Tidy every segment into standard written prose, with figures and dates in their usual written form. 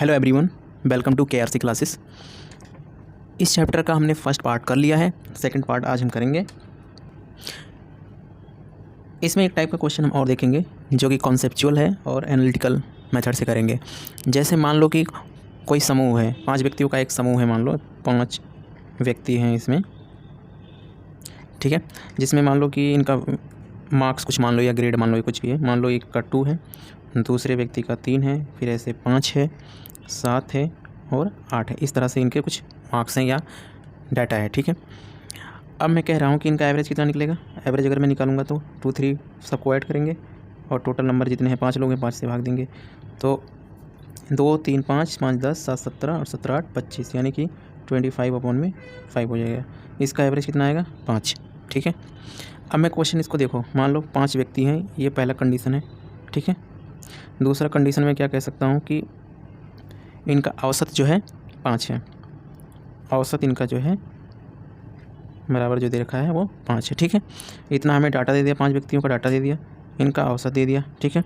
Hello everyone, welcome to KRC classes. इस chapter का हमने फर्स्ट पार्ट कर लिया है, सेकंड पार्ट आज हम करेंगे। इसमें एक टाइप का क्वेश्चन हम और देखेंगे जो कि कॉन्सेप्चुअल है और एनालिटिकल मेथड से करेंगे। जैसे मान लो कि कोई समूह है, 5 व्यक्तियों का एक समूह है, मान लो 5 व्यक्ति हैं इसमें, ठीक है। जिसमें मान लो कि इनका मार्क्स कुछ मान लो या ग्रेड मान लो या कुछ भी है। मान लो एक का 2 है, दूसरे व्यक्ति का 3 है, फिर ऐसे 5 है, 7 है और 8 है। इस तरह से इनके कुछ मार्क्स हैं या डाटा है, ठीक है। अब मैं कह रहा हूँ कि इनका एवरेज कितना निकलेगा। एवरेज अगर मैं निकालूंगा तो 2, 3 सबको ऐड करेंगे और टोटल नंबर जितने हैं 5 लोग हैं, 5 से भाग देंगे तो 2, 3, 5, 5, 10, 7, 17 और 17, 8, 25 यानी कि 25/5 हो जाएगा। इसका एवरेज कितना आएगा? 5, ठीक है। अब मैं क्वेश्चन इसको देखो, मान लो 5 व्यक्ति हैं, ये पहला कंडीशन है, ठीक है। दूसरा कंडीशन में क्या कह सकता हूँ कि इनका औसत जो है 5 है, औसत इनका जो है बराबर जो दे रखा है वो 5 है, ठीक है। इतना हमें डाटा दे दिया, 5 व्यक्तियों का डाटा दे दिया, इनका औसत दे दिया, ठीक है।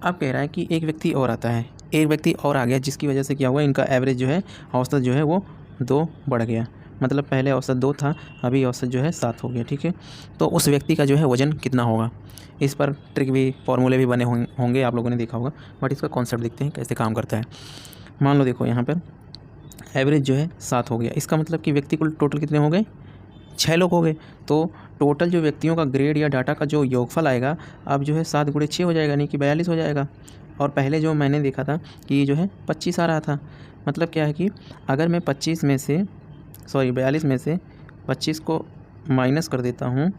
अब कह रहा है कि एक व्यक्ति और आता है, एक व्यक्ति और आ गया, जिसकी वजह से क्या हुआ, इनका एवरेज जो है, औसत जो है वो 2 बढ़ गया। मतलब पहले औसत 2 था, अभी औसत जो है 7 हो गया, ठीक है। तो उस व्यक्ति का जो है वज़न कितना होगा। इस पर ट्रिक भी, फॉर्मूले भी बने होंगे, आप लोगों ने देखा होगा, बट इसका कॉन्सेप्ट देखते हैं कैसे काम करता है। मान लो देखो यहाँ पर एवरेज जो है 7 हो गया, इसका मतलब कि व्यक्ति कुल टोटल कितने हो गए? 6 लोग हो गए। तो टोटल जो व्यक्तियों का ग्रेड या डाटा का जो योगफल आएगा, अब जो है 7 × 6 हो जाएगा, नहीं कि 42 हो जाएगा। और पहले जो मैंने देखा था कि जो है 25 आ रहा था। मतलब क्या है कि अगर मैं 42 में से 25 को माइनस कर देता हूँ,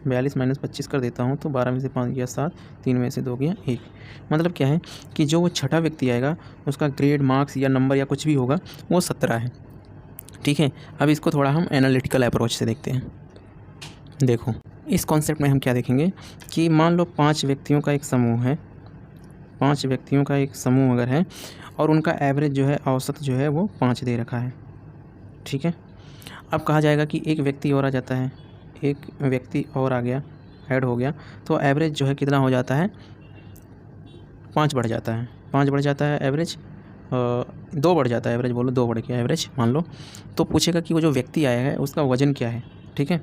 42 - 25 कर देता हूँ तो 12 में से 5 गया 7, 3 में से 2 गया 1। मतलब क्या है कि जो वो छठा व्यक्ति आएगा उसका ग्रेड, मार्क्स या नंबर या कुछ भी होगा वो 17 है, ठीक है। अब इसको थोड़ा हम एनालिटिकल अप्रोच से देखते हैं। देखो इस कॉन्सेप्ट में हम क्या देखेंगे कि मान लो 5 व्यक्तियों का एक समूह है, 5 व्यक्तियों का एक समूह अगर है और उनका एवरेज जो है, औसत जो है वो 5 दे रखा है, ठीक है। अब कहा जाएगा कि एक व्यक्ति और आ जाता है, एक व्यक्ति और आ गया, ऐड हो गया, तो एवरेज जो है कितना हो जाता है? 5 बढ़ जाता है, 5 बढ़ जाता है एवरेज, 2 बढ़ जाता है एवरेज, बोलो 2 बढ़ गया एवरेज मान लो। तो पूछेगा कि वो जो व्यक्ति आया है उसका वज़न क्या है, ठीक है।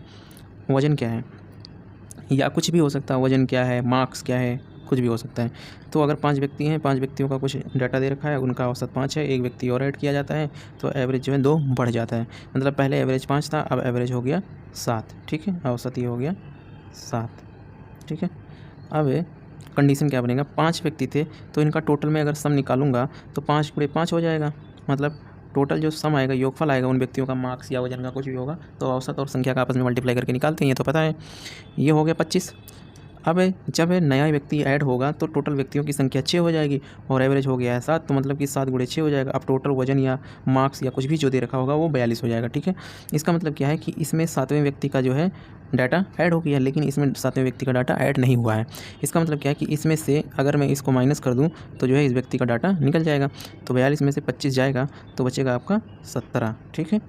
वज़न क्या है या कुछ भी हो सकता है, वज़न क्या है, मार्क्स क्या है, कुछ भी हो सकता है। तो अगर 5 व्यक्ति हैं, 5 व्यक्तियों का कुछ डाटा दे रखा है, उनका औसत 5 है, एक व्यक्ति और ऐड किया जाता है तो एवरेज जो है 2 बढ़ जाता है। मतलब पहले एवरेज 5 था, अब एवरेज हो गया 7, ठीक है। औसत ये हो गया 7, ठीक है। अब कंडीशन क्या बनेगा, 5 व्यक्ति थे तो इनका टोटल में अगर सम निकालूंगा तो 5 × 5 हो जाएगा। मतलब टोटल जो सम आएगा, योगफल आएगा उन व्यक्तियों का, मार्क्स या वजन का कुछ भी होगा, तो औसत और संख्या का आपस में मल्टीप्लाई करके निकालते हैं, ये तो पता है। ये हो गया 25। अब जब नया व्यक्ति ऐड होगा तो टोटल व्यक्तियों की संख्या 6 हो जाएगी और एवरेज हो गया है 7, तो मतलब कि 7 × 6 हो जाएगा। अब टोटल वजन या मार्क्स या कुछ भी जो दे रखा होगा वो 42 हो जाएगा, ठीक है। इसका मतलब क्या है कि इसमें 7वें व्यक्ति का जो है डाटा ऐड हो गया, लेकिन इसमें 7वें व्यक्ति का डाटा ऐड नहीं हुआ है। इसका मतलब क्या है कि इसमें से अगर मैं इसको माइनस कर दूँ तो जो है इस व्यक्ति का डाटा निकल जाएगा। तो 42 में से 25 जाएगा तो बचेगा आपका 17, ठीक है।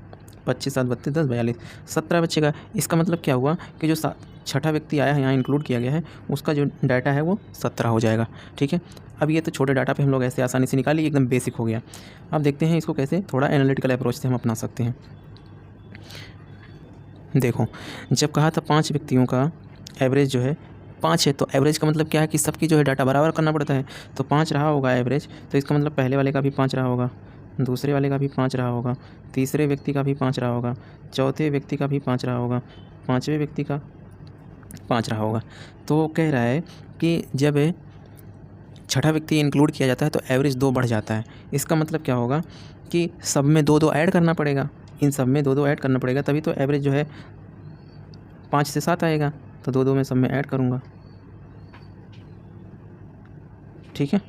25, 7, 32, 10, 42, 17 बचेगा। इसका मतलब क्या हुआ कि जो छठा व्यक्ति आया है, यहाँ इंक्लूड किया गया है, उसका जो डाटा है वो 17 हो जाएगा, ठीक है। अब ये तो छोटे डाटा पे हम लोग ऐसे आसानी से निकालिए, एकदम बेसिक हो गया। अब देखते हैं इसको कैसे थोड़ा एनालिटिकल अप्रोच से हम अपना सकते हैं। देखो जब कहा था 5 व्यक्तियों का एवरेज जो है 5 है, तो एवरेज का मतलब क्या है कि सबकी जो है डाटा बराबर करना पड़ता है। तो 5 रहा होगा एवरेज, तो इसका मतलब पहले वाले का भी 5 रहा होगा, दूसरे वाले का भी 5 रहा होगा, तीसरे व्यक्ति का भी 5 रहा होगा, चौथे व्यक्ति का भी 5 रहा होगा, 5वें व्यक्ति का 5 रहा होगा। तो कह रहा है कि जब छठा व्यक्ति इंक्लूड किया जाता है तो एवरेज 2 बढ़ जाता है। इसका मतलब क्या होगा कि सब में 2-2 ऐड करना पड़ेगा, इन सब में 2-2 ऐड करना पड़ेगा, तभी तो एवरेज जो है 5 से 7 आएगा। तो 2-2 में सब में ऐड करूँगा, ठीक है।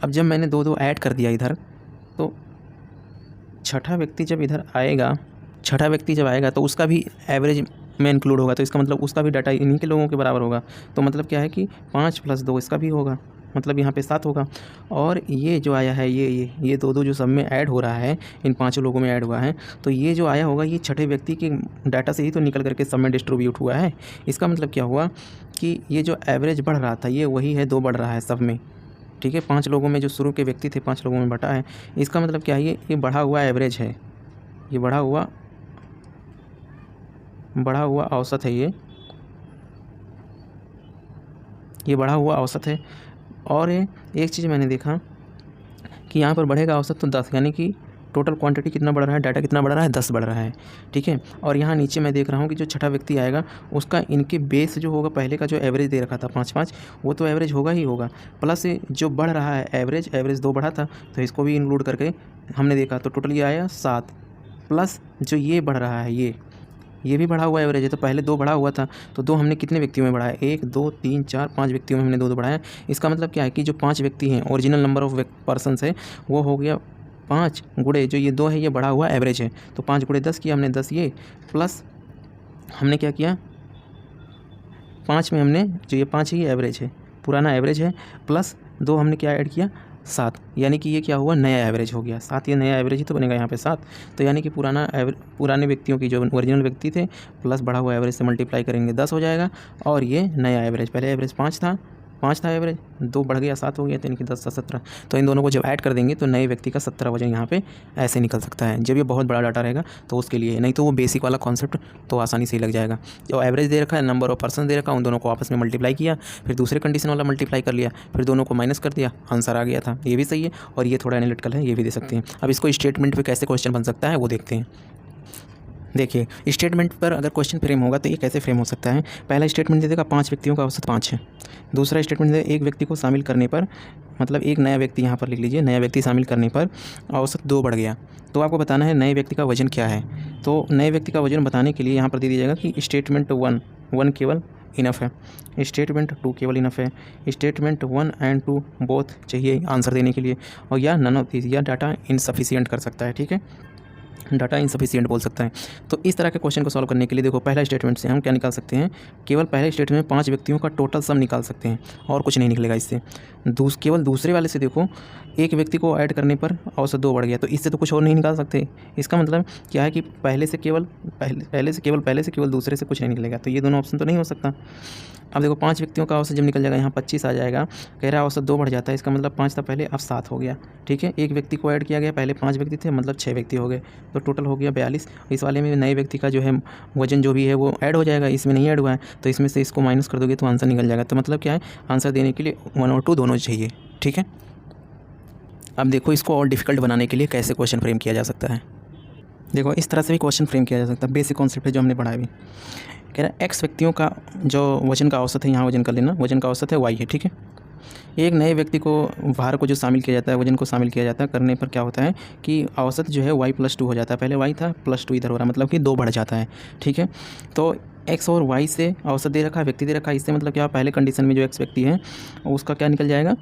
अब जब मैंने 2-2 ऐड कर दिया इधर, तो छठा व्यक्ति जब इधर आएगा, छठा व्यक्ति जब आएगा तो उसका भी एवरेज में इंक्लूड होगा, तो इसका मतलब उसका भी डाटा इन्हीं के लोगों के बराबर होगा। तो मतलब क्या है कि 5 + 2 इसका भी होगा, मतलब यहाँ पे 7 होगा। और ये जो आया है, ये 2-2 जो सब में ऐड हो रहा है, इन 5 लोगों में ऐड हुआ है, तो ये जो आया होगा ये छठे व्यक्ति के डाटा से ही तो निकल करके सब में डिस्ट्रीब्यूट हुआ है। इसका मतलब क्या हुआ कि ये जो एवरेज बढ़ रहा था ये वही है, 2 बढ़ रहा है सब में, ठीक है। 5 लोगों में जो शुरू के व्यक्ति थे 5 लोगों में बटा है। इसका मतलब क्या है, ये बढ़ा हुआ एवरेज है, ये बढ़ा हुआ औसत है, ये बढ़ा हुआ औसत है। और एक चीज़ मैंने देखा कि यहाँ पर बढ़ेगा औसत तो 10, यानी कि टोटल क्वांटिटी कितना बढ़ रहा है, डाटा कितना बढ़ रहा है, 10 बढ़ रहा है, ठीक है। और यहाँ नीचे मैं देख रहा हूँ कि जो छठा व्यक्ति आएगा उसका इनके बेस जो होगा, पहले का जो एवरेज दे रखा था 5-5, वो तो एवरेज होगा ही होगा, प्लस जो बढ़ रहा है एवरेज 2 बढ़ा था तो इसको भी इंक्लूड करके हमने देखा तो टोटल ये आया 7, प्लस जो ये बढ़ रहा है ये भी बढ़ा हुआ एवरेज है। तो पहले 2 बढ़ा हुआ था तो 2 हमने कितने व्यक्तियों में बढ़ाया, 1 2 3 4 5 व्यक्तियों में हमने 2 बढ़ाया। इसका मतलब क्या है कि जो 5 व्यक्ति हैं, ओरिजिनल नंबर ऑफ पर्सन्स है वो हो गया 5 गुणे जो ये 2 है, ये बढ़ा हुआ एवरेज है। तो 5 गुणे 10 किया हमने, 10 ये, प्लस हमने क्या किया, 5 में हमने जो ये 5 है ये एवरेज है, पुराना एवरेज है, प्लस 2 हमने क्या ऐड किया, 7, यानी कि ये क्या हुआ, नया एवरेज हो गया 7, ये नया एवरेज ही तो बनेगा यहाँ पे 7। तो यानी कि पुराने व्यक्तियों की जो ओरिजिनल व्यक्ति थे प्लस बढ़ा हुआ एवरेज से मल्टीप्लाई करेंगे 10 हो जाएगा, और ये नया एवरेज, पहले एवरेज 5 था एवरेज, 2 बढ़ गया 7 हो गया, तो यानी कि 10 से 17। तो इन दोनों को जब ऐड कर देंगे तो नए व्यक्ति का 17 वजन यहाँ पे ऐसे निकल सकता है। जब ये बहुत बड़ा डाटा रहेगा तो उसके लिए, नहीं तो वो बेसिक वाला कॉन्सेप्ट तो आसानी से ही लग जाएगा। जो एवरेज दे रखा है, नंबर ऑफ पर्सन दे रखा है, उन दोनों को आपस में मल्टीप्लाई किया, फिर दूसरे कंडीशन वाला मल्टीप्लाई कर लिया, फिर दोनों को माइनस कर दिया, आंसर आ गया था। ये भी सही है, और ये थोड़ा एनालिटिकल है, ये भी दे सकते हैं। अब इसको स्टेटमेंट पर कैसे क्वेश्चन बन सकता है वो देखते हैं। देखिए, स्टेटमेंट पर अगर क्वेश्चन फ्रेम होगा तो ये कैसे फ्रेम हो सकता है। पहला स्टेटमेंट दे देगा 5 व्यक्तियों का औसत 5 है। दूसरा स्टेटमेंट दे एक व्यक्ति को शामिल करने पर, मतलब एक नया व्यक्ति, यहाँ पर लिख लीजिए, नया व्यक्ति शामिल करने पर औसत 2 बढ़ गया। तो आपको बताना है नए व्यक्ति का वजन क्या है। तो नए व्यक्ति का वजन बताने के लिए यहाँ पर दे दीजिएगा कि स्टेटमेंट 1 केवल इनफ है, स्टेटमेंट 2 केवल इनफ है, स्टेटमेंट 1 एंड 2 बोथ चाहिए आंसर देने के लिए, और या नन ऑफ दीज, या डाटा इनसफिशिएंट कर सकता है, ठीक है, डाटा इनसफिशिएंट बोल सकता है। तो इस तरह के क्वेश्चन को सॉल्व करने के लिए देखो, पहला स्टेटमेंट से हम क्या निकाल सकते हैं, केवल पहले स्टेटमेंट में 5 व्यक्तियों का टोटल सम निकाल सकते हैं, और कुछ नहीं निकलेगा इससे। केवल दूसरे वाले से देखो, एक व्यक्ति को ऐड करने पर औसत 2 बढ़ गया, तो इससे तो कुछ और नहीं निकाल सकते। इसका मतलब क्या है कि पहले से केवल दूसरे से कुछ नहीं निकलेगा, तो ये दोनों ऑप्शन तो नहीं हो सकता। अब देखो 5 व्यक्तियों का औसत जब निकल जाएगा, यहाँ 25 आ जाएगा, कह रहा है औसत 2 बढ़ जाता है, इसका मतलब 5 था पहले, अब 7 हो गया, ठीक है। एक व्यक्ति को ऐड किया गया, पहले 5 व्यक्ति थे, मतलब 6 व्यक्ति हो गए, तो टोटल हो गया 42। इस वाले में नए व्यक्ति का जो है वजन जो भी है वो ऐड हो जाएगा, इसमें नहीं ऐड हुआ है, तो इसमें से इसको माइनस कर दोगे तो आंसर निकल जाएगा। तो मतलब क्या है, आंसर देने के लिए 1 और 2 दोनों चाहिए, ठीक है। अब देखो, इसको और डिफिकल्ट बनाने के लिए कैसे क्वेश्चन फ्रेम किया जा सकता है। देखो, इस तरह से भी क्वेश्चन फ्रेम किया जा सकता है, बेसिक कॉन्सेप्ट है जो हमने पढ़ा भी। कह रहा है एक्स व्यक्तियों का जो वजन का औसत है, यहाँ वजन कर लेना, वजन का औसत है वाई है, ठीक है। एक नए व्यक्ति को भार को जो शामिल किया जाता है, वजन को शामिल किया जाता है, करने पर क्या होता है कि औसत जो है y + 2 हो जाता है। पहले y था, +2 इधर हो रहा है, मतलब कि 2 बढ़ जाता है, ठीक है। तो x और y से औसत दे रखा है, व्यक्ति दे रखा है, इससे मतलब क्या, पहले कंडीशन में जो x व्यक्ति है उसका क्या निकल जाएगा,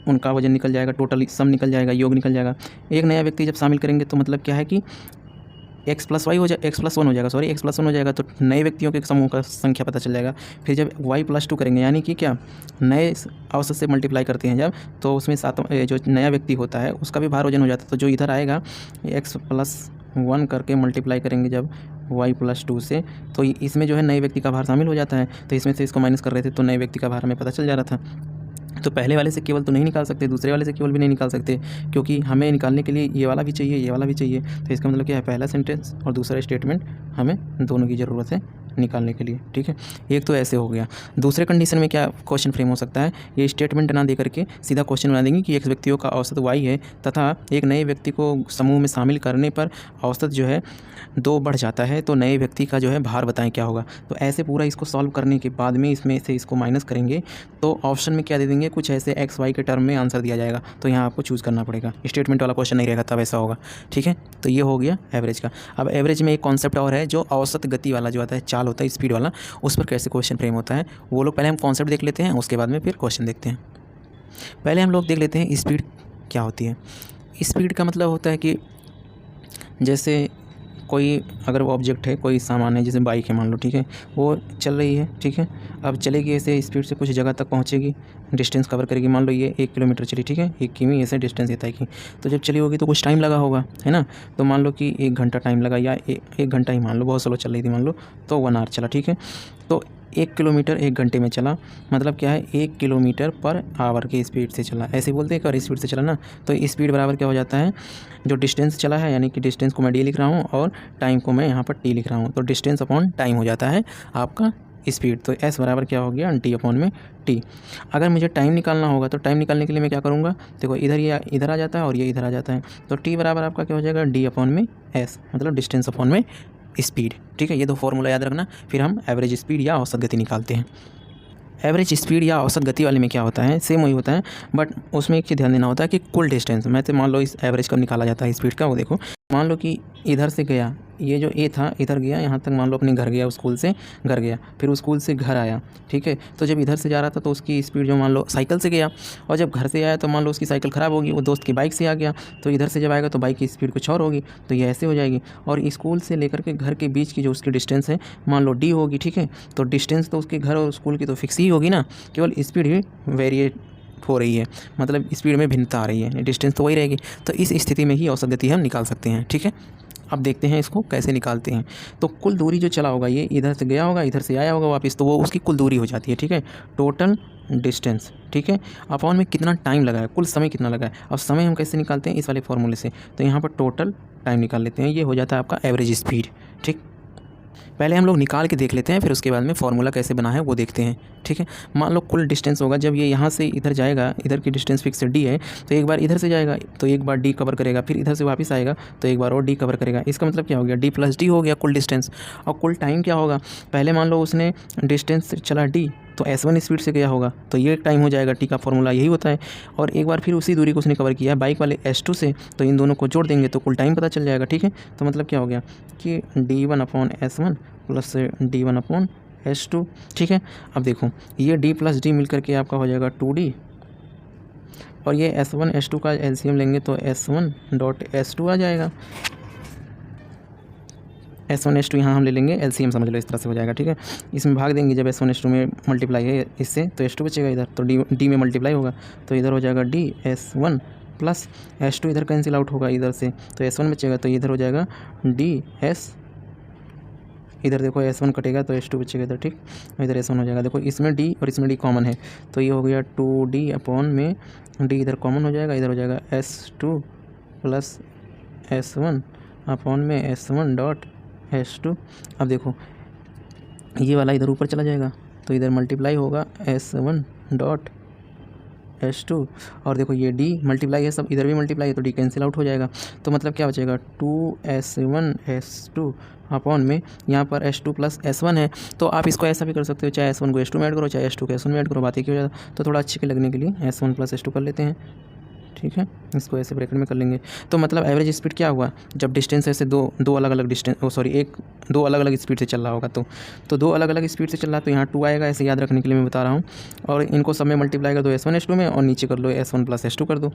उनका वजन निकल जाएगा, टोटल सम निकल जाएगा, योग निकल जाएगा। एक नया व्यक्ति जब शामिल करेंगे तो मतलब क्या है कि x + 1 हो जाएगा, सॉरी x + 1 हो जाएगा, तो नए व्यक्तियों के समूह का संख्या पता चल जाएगा। फिर जब y + 2 करेंगे, यानी कि क्या, नए औसत से मल्टीप्लाई करते हैं जब, तो उसमें जो नया व्यक्ति होता है उसका भी भार वजन हो जाता है। तो जो इधर आएगा x + 1 करके मल्टीप्लाई करेंगे जब y + 2 से, तो इसमें जो है नए व्यक्ति का भार शामिल हो जाता है। तो इसमें से इसको माइनस कर रहे थे तो नए व्यक्ति का भार हमें पता चल जा रहा था। तो पहले वाले से केवल तो नहीं निकाल सकते, दूसरे वाले से केवल भी नहीं निकाल सकते, क्योंकि हमें निकालने के लिए ये वाला भी चाहिए, ये वाला भी चाहिए। तो इसका मतलब क्या है, पहला सेंटेंस और दूसरा स्टेटमेंट हमें दोनों की ज़रूरत है निकालने के लिए, ठीक है। एक तो ऐसे हो गया। दूसरे कंडीशन में क्या क्वेश्चन फ्रेम हो सकता है, ये स्टेटमेंट ना दे करके सीधा क्वेश्चन बना देंगे कि एक व्यक्तियों का औसत y है तथा एक नए व्यक्ति को समूह में शामिल करने पर औसत जो है 2 बढ़ जाता है, तो नए व्यक्ति का जो है भार बताएं क्या होगा। तो ऐसे पूरा इसको सॉल्व करने के बाद में इसमें से इसको माइनस करेंगे तो ऑप्शन में क्या दे देंगे, कुछ ऐसे x y के टर्म में आंसर दिया जाएगा। तो यहाँ आपको चूज़ करना पड़ेगा, स्टेटमेंट वाला क्वेश्चन नहीं रहेगा तब ऐसा होगा, ठीक है। तो ये हो गया एवरेज का। अब एवरेज में एक कॉन्सेप्ट और है, जो औसत गति वाला जो आता है, चाल होता है स्पीड वाला, उस पर कैसे क्वेश्चन फ्रेम होता है वो लोग पहले हम कॉन्सेप्ट देख लेते हैं, उसके बाद में फिर क्वेश्चन देखते हैं। पहले हम लोग देख लेते हैं स्पीड क्या होती है। स्पीड का मतलब होता है कि जैसे कोई अगर वो ऑब्जेक्ट है, कोई सामान है, जैसे बाइक है मान लो, ठीक है, वो चल रही है, ठीक है। अब चलेगी ऐसे स्पीड से कुछ जगह तक पहुंचेगी, डिस्टेंस कवर करेगी, मान लो ये 1 किलोमीटर चली, ठीक है, 1 किमी ऐसे डिस्टेंस ये तय की। तो जब चली होगी तो कुछ टाइम लगा होगा, है ना। तो मान लो कि 1 घंटा टाइम लगा, या 1 घंटा ही मान लो, बहुत स्लो चल रही थी मान लो, तो 1 आवर चला, ठीक है। तो 1 किलोमीटर 1 घंटे में चला, मतलब क्या है 1 किलोमीटर पर आवर की स्पीड से चला, ऐसे बोलते हैं कर स्पीड से चला ना, तो स्पीड बराबर क्या हो जाता है, जो डिस्टेंस चला है, यानी कि डिस्टेंस को मैं डी लिख रहा हूँ और टाइम को मैं यहाँ पर टी लिख रहा हूँ, तो डिस्टेंस अपॉन टाइम हो जाता है आपका स्पीड। तो एस बराबर क्या हो गया, डी अपॉन में टी। अगर मुझे टाइम निकालना होगा तो टाइम निकालने के लिए मैं क्या करूँगा, देखो इधर ये इधर आ जाता है और ये इधर आ जाता है, तो टी बराबर आपका क्या हो जाएगा, डी अपॉन में एस, मतलब डिस्टेंस अपॉन में स्पीड। ठीक है, ये दो फॉर्मूला याद रखना। फिर हम एवरेज स्पीड या औसत गति निकालते हैं। एवरेज स्पीड या औसत गति वाले में क्या होता है, सेम वही होता है, बट उसमें एक चीज़ ध्यान देना होता है कि कुल डिस्टेंस, मैं तो मान लो इस एवरेज कब निकाला जाता है स्पीड का, वो देखो मान लो कि इधर से गया, ये जो ए था इधर गया, यहाँ तक मान लो अपने घर गया, स्कूल से घर गया, फिर स्कूल से घर आया। ठीक है, तो जब इधर से जा रहा था तो उसकी स्पीड जो मान लो साइकिल से गया, और जब घर से आया तो मान लो उसकी साइकिल ख़राब होगी, वो दोस्त की बाइक से आ गया, तो इधर से जब आएगा तो बाइक की स्पीड कुछ और होगी, तो ये ऐसे हो जाएगी। और स्कूल से लेकर के घर के बीच की जो उसकी डिस्टेंस है मान लो डी होगी। ठीक है, तो डिस्टेंस तो उसके घर और स्कूल की तो फिक्स ही होगी ना, केवल स्पीड ही वेरिएट हो रही है, मतलब स्पीड में भिन्नता आ रही है, डिस्टेंस तो वही रहेगी। तो इस स्थिति में ही औसत गति हम निकाल सकते हैं। ठीक है, अब देखते हैं इसको कैसे निकालते हैं। तो कुल दूरी जो चला होगा, ये इधर से गया होगा, इधर से आया होगा वापस, तो वो उसकी कुल दूरी हो जाती है। ठीक है, टोटल डिस्टेंस, ठीक है, अपॉन में कितना टाइम लगा है, कुल समय कितना लगा है। अब समय हम कैसे निकालते हैं, इस वाले फॉर्मूले से, तो यहाँ पर टोटल टाइम निकाल लेते हैं, ये हो जाता है आपका एवरेज स्पीड। ठीक, पहले हम लोग निकाल के देख लेते हैं, फिर उसके बाद में फार्मूला कैसे बना है वो देखते हैं। ठीक है, मान लो कुल डिस्टेंस होगा, जब ये यहाँ से इधर जाएगा, इधर की डिस्टेंस फिक्स डी है, तो एक बार इधर से जाएगा तो एक बार डी कवर करेगा, फिर इधर से वापस आएगा तो एक बार और डी कवर करेगा। इसका मतलब क्या हो गया, डी प्लस डी हो गया कुल डिस्टेंस। और कुल टाइम क्या होगा, पहले मान लो उसने डिस्टेंस चला डी, तो S1 स्पीड से गया होगा, तो ये टाइम हो जाएगा, टी का फॉर्मूला यही होता है। और एक बार फिर उसी दूरी को उसने कवर किया बाइक वाले S2 से, तो इन दोनों को जोड़ देंगे तो कुल टाइम पता चल जाएगा। ठीक है, तो मतलब क्या हो गया कि D1 upon S1 plus D1 upon S2। ठीक है, अब देखो ये D प्लस D मिल करके आपका हो जाएगा 2D, और ये S1 S2 का LCM लेंगे तो S1 डॉट S2 आ जाएगा। S1 S2 यहाँ हम ले लेंगे, LCM समझ लो इस तरह से हो जाएगा। ठीक है, इसमें भाग देंगे, जब S1 S2 में मल्टीप्लाई है इससे तो S2 बचेगा इधर, तो D में मल्टीप्लाई होगा तो इधर हो जाएगा D S1 प्लस S2 इधर कैंसिल आउट होगा इधर से, तो S1 बचेगा, तो इधर हो जाएगा D S, इधर देखो S1 कटेगा तो S2 बचेगा इधर। ठीक, इधर S1 हो जाएगा, देखो इसमें D और इसमें D कॉमन है, तो ये हो गया 2D अपॉन में D इधर कॉमन हो जाएगा, इधर हो जाएगा S2 प्लस S1 अपॉन में S1 डॉट S2। अब देखो ये वाला इधर ऊपर चला जाएगा तो इधर मल्टीप्लाई होगा S1 डॉट S2, और देखो ये D मल्टीप्लाई है, सब इधर भी मल्टीप्लाई है तो D कैंसिल आउट हो जाएगा, तो मतलब क्या बचेगा 2S1 S2 अपॉन में यहाँ पर S2 प्लस S1 है, तो आप इसको ऐसा भी कर सकते हो, चाहे S1 को S2 में ऐड करो, चाहे S2 को S1 में ऐड करो, बात एक ही हो जाता। तो थोड़ा अच्छे के लगने के लिए S1 प्लस S2 कर लेते हैं। ठीक है, इसको ऐसे ब्रैकेट में कर लेंगे, तो मतलब एवरेज स्पीड क्या हुआ, जब डिस्टेंस ऐसे दो अलग अलग डिस्टेंस, दो अलग अलग स्पीड से चल रहा होगा, तो दो अलग अलग स्पीड से चल रहा है, तो यहाँ 2 आएगा, ऐसे याद रखने के लिए मैं बता रहा हूँ। और इनको सब में मल्टीप्लाई कर दो S1 S2 में, और नीचे कर लो S1 प्लस S2 कर दो।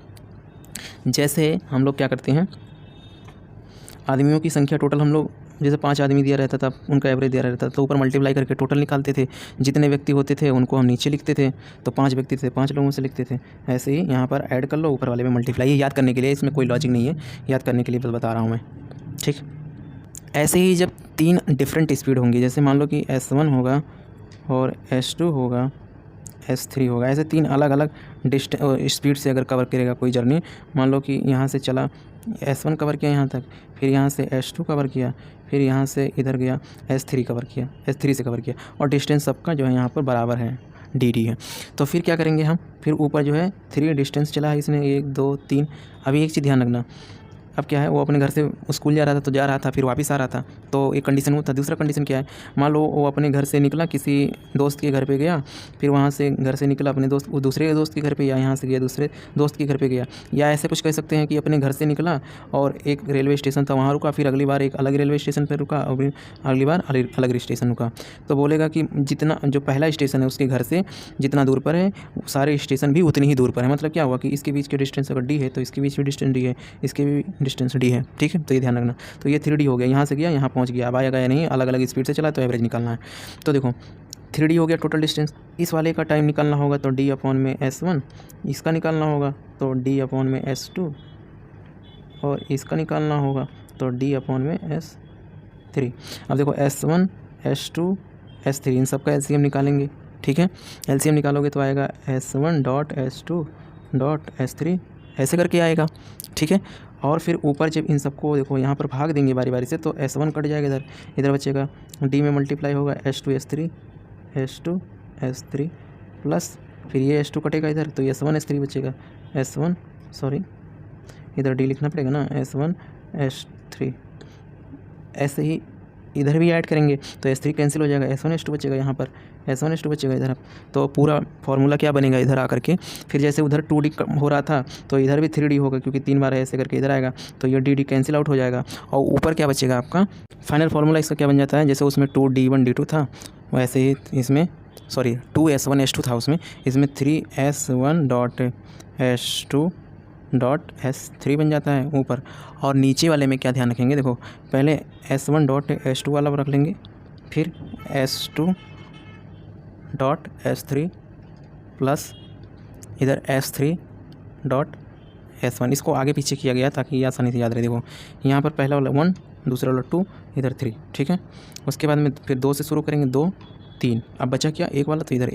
जैसे हम लोग क्या करते हैं, आदमियों की संख्या टोटल हम लोग, जैसे 5 आदमी दिया रहता था, उनका एवरेज दिया रहता था, तो ऊपर मल्टीप्लाई करके टोटल निकालते थे, जितने व्यक्ति होते थे उनको हम नीचे लिखते थे, तो 5 व्यक्ति थे 5 लोगों से लिखते थे। ऐसे ही यहाँ पर ऐड कर लो, ऊपर वाले में मल्टीप्लाई, याद करने के लिए, इसमें कोई लॉजिक नहीं है, याद करने के लिए बस बता रहा हूँ मैं। ठीक, ऐसे ही जब 3 डिफरेंट स्पीड होंगी, जैसे मान लो कि S1 होगा और S2 होगा, S3 होगा, ऐसे 3 अलग अलग स्पीड से अगर कवर करेगा कोई जर्नी, मान लो कि यहाँ से चला S1 कवर किया यहाँ तक, फिर यहाँ से S2 कवर किया, फिर यहाँ से इधर गया S3 कवर किया, S3 से कवर किया, और डिस्टेंस सबका जो है यहाँ पर बराबर है, डी है। तो फिर क्या करेंगे हम, फिर ऊपर जो है 3 डिस्टेंस चला है इसने, 1 2 3। अभी एक चीज़ ध्यान रखना, अब क्या है, वो अपने घर से स्कूल जा रहा था, तो जा रहा था फिर वापस आ रहा था, तो एक कंडीशन वो था। दूसरा कंडीशन क्या है, मान लो वो अपने घर से निकला, किसी दोस्त के घर पे गया, फिर वहाँ से घर से निकला अपने दोस्त, वो दूसरे दोस्त के घर पे, या यहाँ से गया दूसरे दोस्त के घर पे गया, या ऐसे कुछ कह सकते हैं कि अपने घर से निकला और एक रेलवे स्टेशन था वहाँ रुका, फिर अगली बार एक अलग रेलवे स्टेशन पर रुका, और फिर अगली बार अलग स्टेशन रुका। तो बोलेगा कि जितना जो पहला स्टेशन है उसके घर से जितना दूर पर है, सारे स्टेशन भी उतनी ही दूर पर है। मतलब क्या हुआ कि इसके बीच के डिस्टेंस अगर डी है तो इसके बीच भी डिस्टेंस डी है, इसके भी डिस्टेंस डी है। ठीक है, तो ये ध्यान रखना। तो ये 3D हो गया, यहाँ से गया यहाँ पहुँच गया, अब आएगा या नहीं, अलग अलग स्पीड से चला, तो एवरेज निकालना है। तो देखो 3D हो गया टोटल डिस्टेंस, इस वाले का टाइम निकालना होगा तो D अपॉन में S1, इसका निकालना होगा तो D अपॉन में S2, और इसका निकालना होगा तो D अपॉन में S3। अब देखो S1 S2 S3, इन सब का LCM निकालेंगे। ठीक है, LCM निकालोगे तो आएगा S1 dot S2 dot S3, ऐसे करके आएगा। ठीक है, और फिर ऊपर जब इन सबको देखो यहाँ पर भाग देंगे बारी बारी से, तो S1 कट जाएगा, इधर बचेगा, D में मल्टीप्लाई होगा S2 S3 प्लस फिर ये S2 कटेगा इधर, तो S1 S3 बचेगा, S1 सॉरी इधर D लिखना पड़ेगा ना, S1 S3। ऐसे ही इधर भी ऐड करेंगे तो S3 कैंसिल हो जाएगा, S1 S2 बचेगा, यहाँ पर S1 S2 बचेगा इधर। तो पूरा फार्मूला क्या बनेगा इधर आकर के, फिर जैसे उधर 2D हो रहा था तो इधर भी 3D होगा, क्योंकि 3 बार ऐसे करके इधर आएगा, तो ये DD कैंसिल आउट हो जाएगा। और ऊपर क्या बचेगा आपका फाइनल फार्मूला, इसका क्या बन जाता है, जैसे उसमें 2D1 D2 था, वैसे ही इसमें 2S1 S2 था उसमें, इसमें 3S1 dot S2 dot S3 बन जाता है ऊपर। और नीचे वाले में क्या ध्यान रखेंगे, देखो पहले S1 डॉट S2 वाला रख लेंगे, फिर S2 डॉट S3 प्लस इधर S3 डॉट S1। इसको आगे पीछे किया गया ताकि ये आसानी से याद रहे। देखो यहाँ पर पहला वाला 1, दूसरा वाला 2, इधर 3। ठीक है, उसके बाद में फिर 2 से शुरू करेंगे, 2 3, अब बचा क्या एक वाला, तो इधर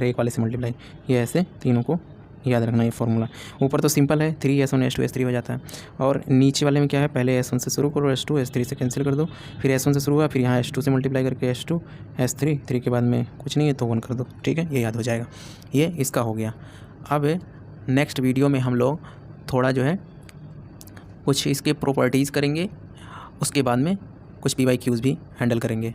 एक वाले से मल्टीप्लाई, ये ऐसे तीनों को याद रखना ये फार्मूला। ऊपर तो सिंपल है, 3S1 S2 S3 हो जाता है। और नीचे वाले में क्या है, पहले S1 से शुरू करो, S2 S3 से कैंसिल कर दो, फिर S1 से शुरू हुआ, फिर यहाँ S2 से मल्टीप्लाई करके S2 S3, 3 के बाद में कुछ नहीं है तो 1 कर दो। ठीक है, ये याद हो जाएगा, ये इसका हो गया। अब नेक्स्ट वीडियो में हम लोग थोड़ा जो है कुछ इसके प्रॉपर्टीज़ करेंगे, उसके बाद में कुछ PYQs भी हैंडल करेंगे।